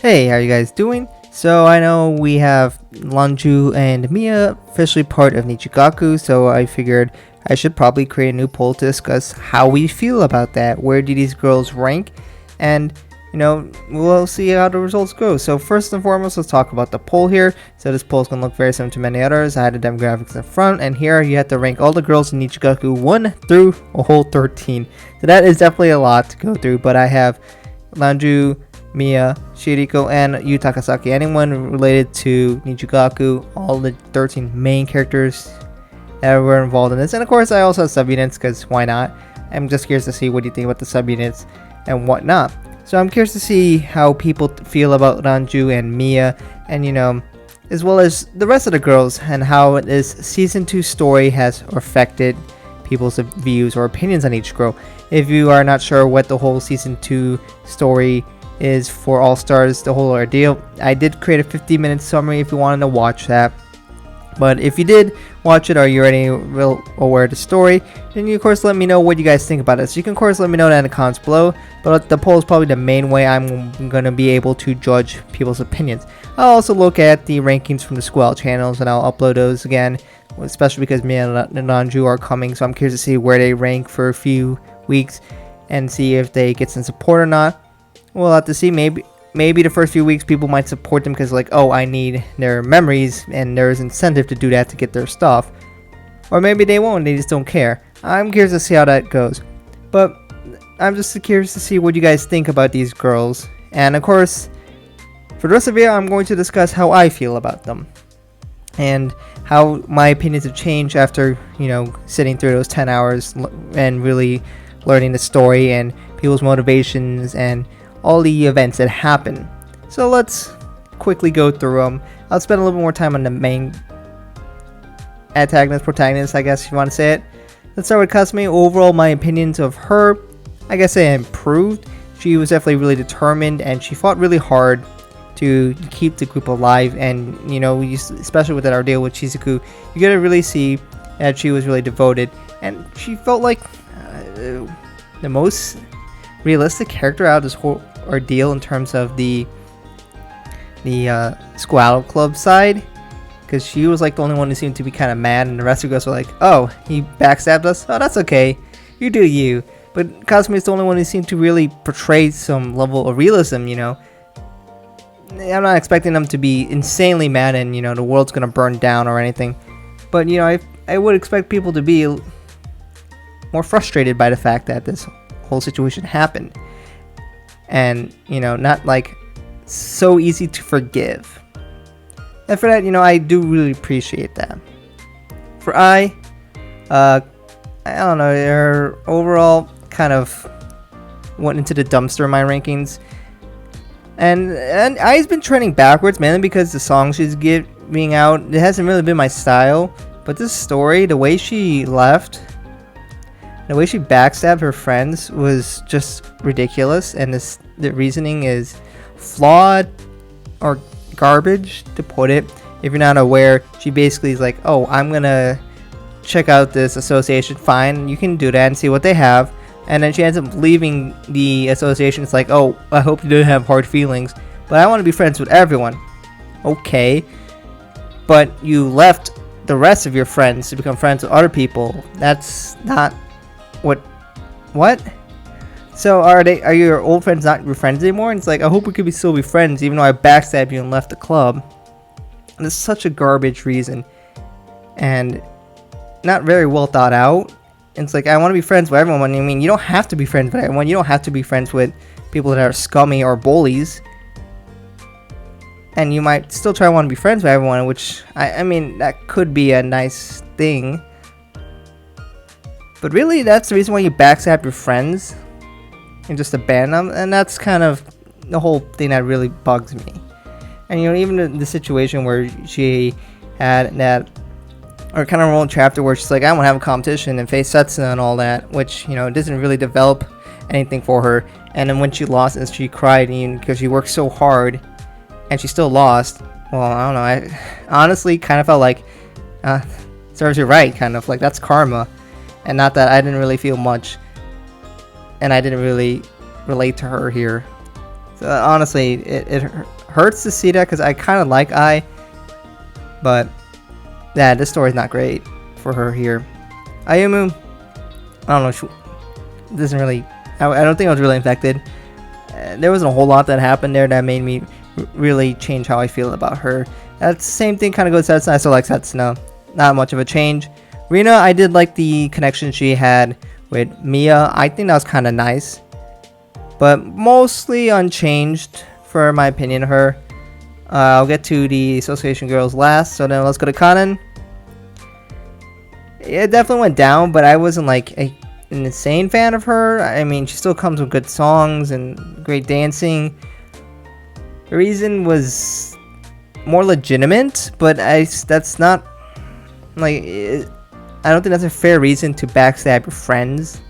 Hey, how you guys doing? So I know we have Lanzhu and Mia officially part of Nijigaku, so I figured I should probably create a new poll to discuss how we feel about that. Where do these girls rank? And we'll see how the results go. So first and foremost, let's talk about the poll here. So this poll is going to look very similar to many others. I had the demographics in front, and here you have to rank all the girls in Nijigaku 1 through a whole 13. So that is definitely a lot to go through, but I have Lanzhu, Mia, Shiriko, and Yu Takasaki. Anyone related to Nijigaku, all the 13 main characters that were involved in this. And of course, I also have subunits, because why not? I'm just curious to see what you think about the subunits and whatnot. So I'm curious to see how people feel about Lanzhu and Mia, and as well as the rest of the girls, and how this season 2 story has affected people's views or opinions on each girl. If you are not sure what the whole season 2 story is for All Stars, the whole ordeal, I did create a 50-minute summary if you wanted to watch that. But if you did watch it, or you're already real aware of the story, then you of course let me know what you guys think about it. So you can of course let me know that in the comments below, but the poll is probably the main way I'm going to be able to judge people's opinions. I'll also look at the rankings from the Squall channels, and I'll upload those again, especially because me and Lanzhu are coming, so I'm curious to see where they rank for a few weeks and see if they get some support or not. We'll have to see. Maybe the first few weeks people might support them because like, oh, I need their memories, and there's incentive to do that to get their stuff. Or maybe they won't, they just don't care. I'm curious to see how that goes. But I'm just curious to see what you guys think about these girls. And of course, for the rest of the video, I'm going to discuss how I feel about them, and how my opinions have changed after, sitting through those 10 hours and really learning the story and people's motivations and all the events that happen. So let's quickly go through them. I'll spend a little more time on the main protagonist, I guess you want to say it. Let's start with Kasumi. Overall, my opinions of her, I guess they improved. She was definitely really determined, and she fought really hard to keep the group alive. And especially with that ordeal with Shizuku, you gotta really see that she was really devoted, and she felt like the most realistic character out of this whole ordeal in terms of the Squall Club side, because she was like the only one who seemed to be kind of mad, and the rest of the girls were like, oh, he backstabbed us, oh, that's okay, you do you. But Kasumi is the only one who seemed to really portray some level of realism. I'm not expecting them to be insanely mad and the world's gonna burn down or anything, but I would expect people to be more frustrated by the fact that this whole situation happened, and not like so easy to forgive. And for that, I do really appreciate that. For I don't know, her overall kind of went into the dumpster in my rankings, and I's been trending backwards, mainly because the songs she's giving out, it hasn't really been my style. But this story, the way she left, the way she backstabbed her friends was just ridiculous, and the reasoning is flawed or garbage, to put it. If you're not aware, she basically is like, oh, I'm gonna check out this association, fine, you can do that and see what they have. And then she ends up leaving the association. It's like, oh, I hope you don't have hard feelings, but I want to be friends with everyone. Okay, but you left the rest of your friends to become friends with other people. That's not what? So are your old friends not your friends anymore? And it's like, I hope we could still be friends, even though I backstabbed you and left the club. And it's such a garbage reason, and not very well thought out. And it's like, I want to be friends with everyone. I mean, you don't have to be friends with everyone. You don't have to be friends with people that are scummy or bullies. And you might still try to want to be friends with everyone, which I mean, that could be a nice thing. But really, that's the reason why you backstab your friends and just abandon them, and that's kind of the whole thing that really bugs me. And even the situation where she had that, or kind of her own chapter where she's like, I want to have a competition and face Setsu and all that, which doesn't really develop anything for her. And then when she lost, and she cried because she worked so hard and she still lost. Well, I don't know, I honestly kind of felt like serves you right, kind of like that's karma. And not that I didn't really feel much, and I didn't really relate to her here. Honestly, it hurts to see that because I kind of like Ai, but yeah, this story's not great for her here. Ayumu, I don't know, she doesn't really. I don't think I was really infected. There wasn't a whole lot that happened there that made me really change how I feel about her. That same thing kind of goes to Setsuna. I still like Setsuna. Not much of a change. Rina, I did like the connection she had with Mia. I think that was kind of nice. But mostly unchanged for my opinion of her. I'll get to the association girls last. So then let's go to Karin. It definitely went down, but I wasn't like an insane fan of her. I mean, she still comes with good songs and great dancing. The reason was more legitimate, but that's not like I don't think that's a fair reason to backstab your friends.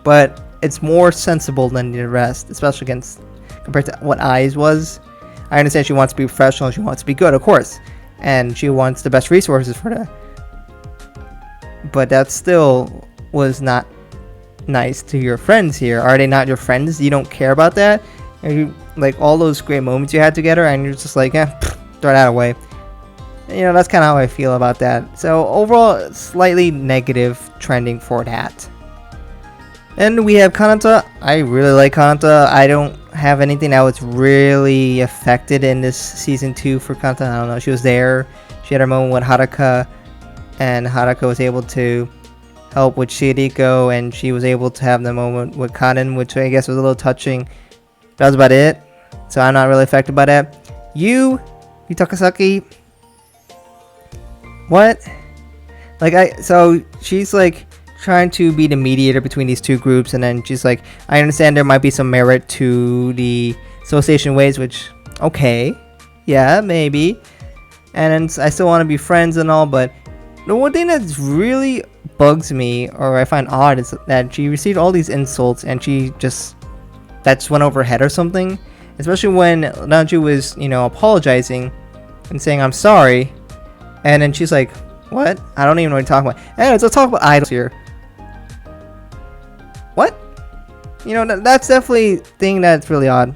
But it's more sensible than the rest, especially compared to what Ai's was. I understand she wants to be professional, she wants to be good, of course, and she wants the best resources for that. But that still was not nice to your friends here. Are they not your friends? You don't care about that? And you, like all those great moments you had together, and you're just like, throw that away. You know, that's kind of how I feel about that. So overall, slightly negative trending for that. And we have Kanata. I really like Kanata. I don't have anything that was really affected in this season 2 for Kanata. I don't know. She was there. She had her moment with Haruka, and Haruka was able to help with Shiriko, and she was able to have the moment with Karin, which I guess was a little touching. That was about it. So I'm not really affected by that. Takasaki. What? So she's like trying to be the mediator between these two groups, and then she's like, I understand there might be some merit to the association ways, which, okay, yeah, maybe. And then I still want to be friends and all, but the one thing that really bugs me, or I find odd, is that she received all these insults and that just went over her head or something. Especially when Lanzhu was, apologizing and saying, I'm sorry. And then she's like, what? I don't even know what you're talking about. Anyways, let's talk about idols here. What? That's definitely a thing that's really odd.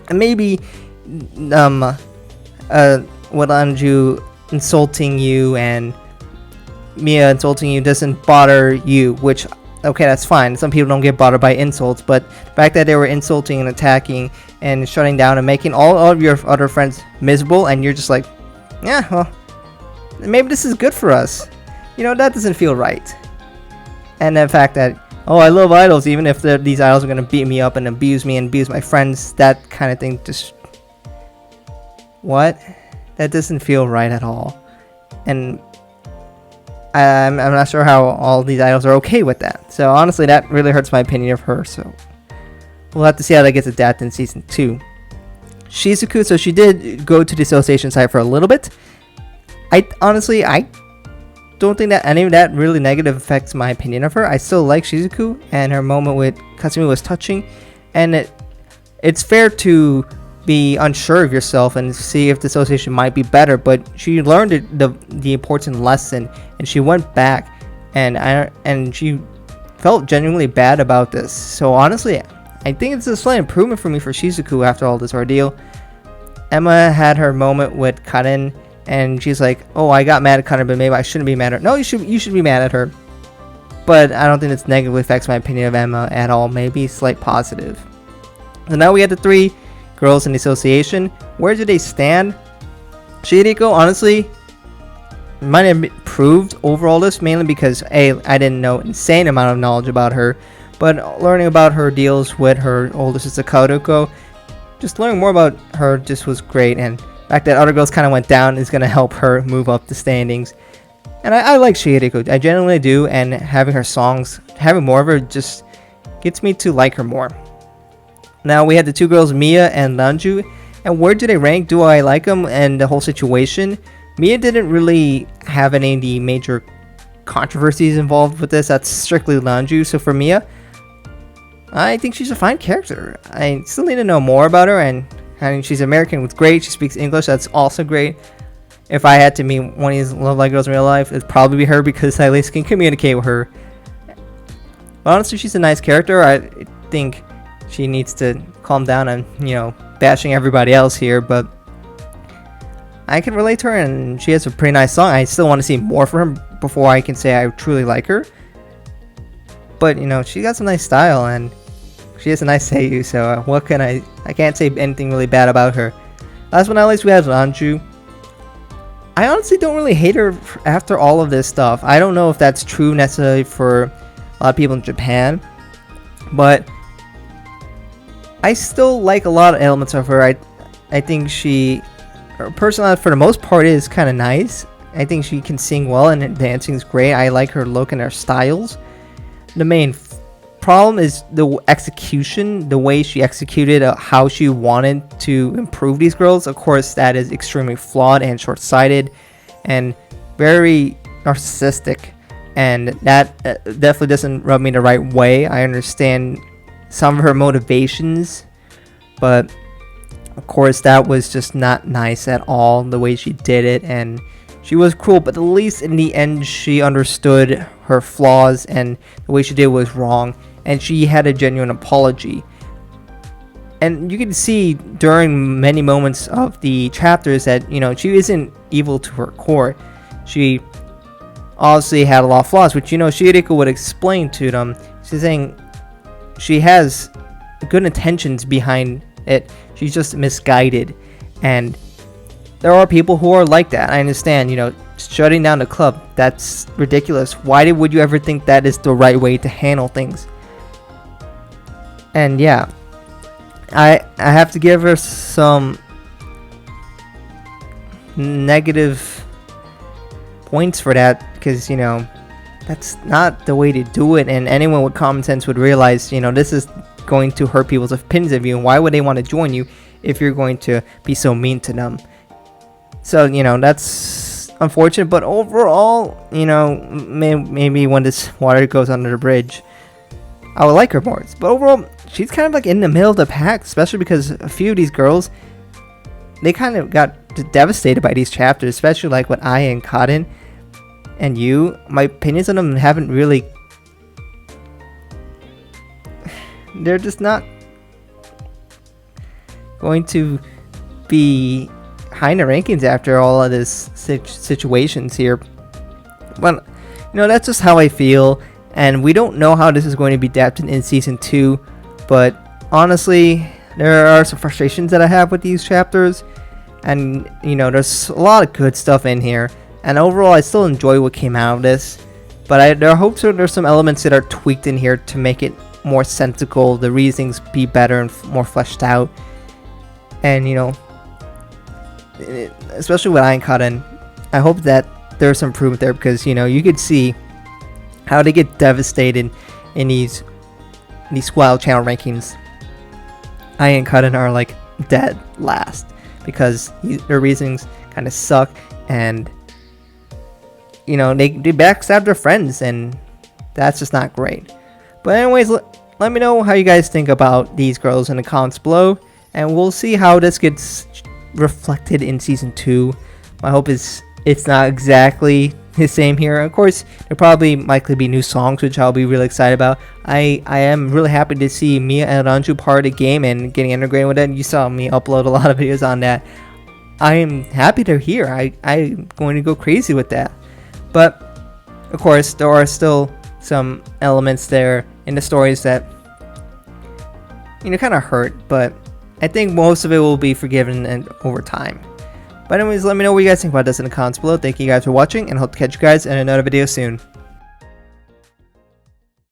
And maybe, with Lanzhu insulting you and Mia insulting you doesn't bother you, which, okay, that's fine. Some people don't get bothered by insults, but the fact that they were insulting and attacking and shutting down and making all of your other friends miserable, and you're just like, yeah, well, maybe this is good for us. That doesn't feel right. And the fact that, oh, I love idols, even if these idols are going to beat me up and abuse me and abuse my friends, that kind of thing just... What? That doesn't feel right at all. And I'm not sure how all these idols are okay with that. So honestly, that really hurts my opinion of her. So we'll have to see how that gets adapted in season 2. Shizuku, so she did go to the association site for a little bit. I don't think that any of that really negative affects my opinion of her. I still like Shizuku, and her moment with Kasumi was touching. And it's fair to be unsure of yourself and see if the association might be better, but she learned the important lesson, and she went back, and she felt genuinely bad about this. So honestly, I think it's a slight improvement for me for Shizuku after all this ordeal. Emma had her moment with Karin, and she's like, oh, I got mad at Karin, but maybe I shouldn't be mad at her. No, you should be mad at her. But I don't think this negatively affects my opinion of Emma at all. Maybe slight positive. So now we have the 3 girls in the association. Where do they stand? Shiriko, honestly, might have improved overall this, mainly because I didn't know an insane amount of knowledge about her, but learning about her deals with her older sister Kaoruko, just learning more about her just was great, and the fact that other girls kind of went down is going to help her move up the standings. And I like Shiriko, I genuinely do, and having her songs, having more of her just gets me to like her more. Now we had the 2 girls, Mia and Lanzhu, and where do they rank? Do I like them and the whole situation? Mia didn't really have any of the major controversies involved with this. That's strictly Lanzhu. So for Mia, I think she's a fine character. I still need to know more about her, and I mean, she's American, it's great. She speaks English, that's also great. If I had to meet one of these Love Live girls in real life, it'd probably be her, because I at least can communicate with her. But honestly, she's a nice character. I think she needs to calm down on, bashing everybody else here, but I can relate to her, and she has a pretty nice song. I still want to see more from her before I can say I truly like her. But, she got some nice style, and she has a nice seiyuu, so what can I can't say anything really bad about her. Last but not least, we have Lanzhu. I honestly don't really hate her after all of this stuff. I don't know if that's true necessarily for a lot of people in Japan, but I still like a lot of elements of her. I think her personality for the most part is kind of nice. I think she can sing well and her dancing is great. I like her look and her styles. The main problem is the execution, the way she executed how she wanted to improve these girls. Of course, that is extremely flawed and short-sighted and very narcissistic, and that definitely doesn't rub me the right way. I understand some of her motivations, but of course that was just not nice at all, the way she did it, and she was cruel, but at least in the end she understood her flaws and the way she did was wrong, and she had a genuine apology. And you can see during many moments of the chapters that, she isn't evil to her core. She obviously had a lot of flaws, which, Shizuku would explain to them. She's saying she has good intentions behind it. She's just misguided. And there are people who are like that. I understand, shutting down the club, that's ridiculous. Why would you ever think that is the right way to handle things? And yeah, I have to give her some negative points for that, because, that's not the way to do it, and anyone with common sense would realize, this is going to hurt people's opinions of you, and why would they want to join you if you're going to be so mean to them? So, that's unfortunate, but overall, maybe when this water goes under the bridge, I would like her more. But overall, she's kind of like in the middle of the pack, especially because a few of these girls, they kind of got devastated by these chapters, especially like with Ai and Karin and you. My opinions on them haven't really, they're just not going to be high in the rankings after all of this situations here. But that's just how I feel, and we don't know how this is going to be adapted in season 2, but honestly there are some frustrations that I have with these chapters, and there's a lot of good stuff in here, and overall I still enjoy what came out of this, but there are hopes that there's some elements that are tweaked in here to make it more sensical, the reasonings be better and more fleshed out, and especially with Ai and Karin, I hope that there's some improvement there, because you could see how they get devastated in these Squall channel rankings. Ai and Karin are like dead last because their reasonings kind of suck, and they backstab their friends, and that's just not great. But anyways, let me know how you guys think about these girls in the comments below, and we'll see how this gets reflected in season 2. My hope is it's not exactly the same here. Of course, there probably likely be new songs, which I'll be really excited about. I am really happy to see Mia and Lanzhu part of the game and getting integrated with it. You saw me upload a lot of videos on that. I am happy they're here. I'm going to go crazy with that. But of course, there are still some elements there in the stories that kind of hurt, but I think most of it will be forgiven and over time. But anyways, let me know what you guys think about this in the comments below. Thank you guys for watching, and hope to catch you guys in another video soon.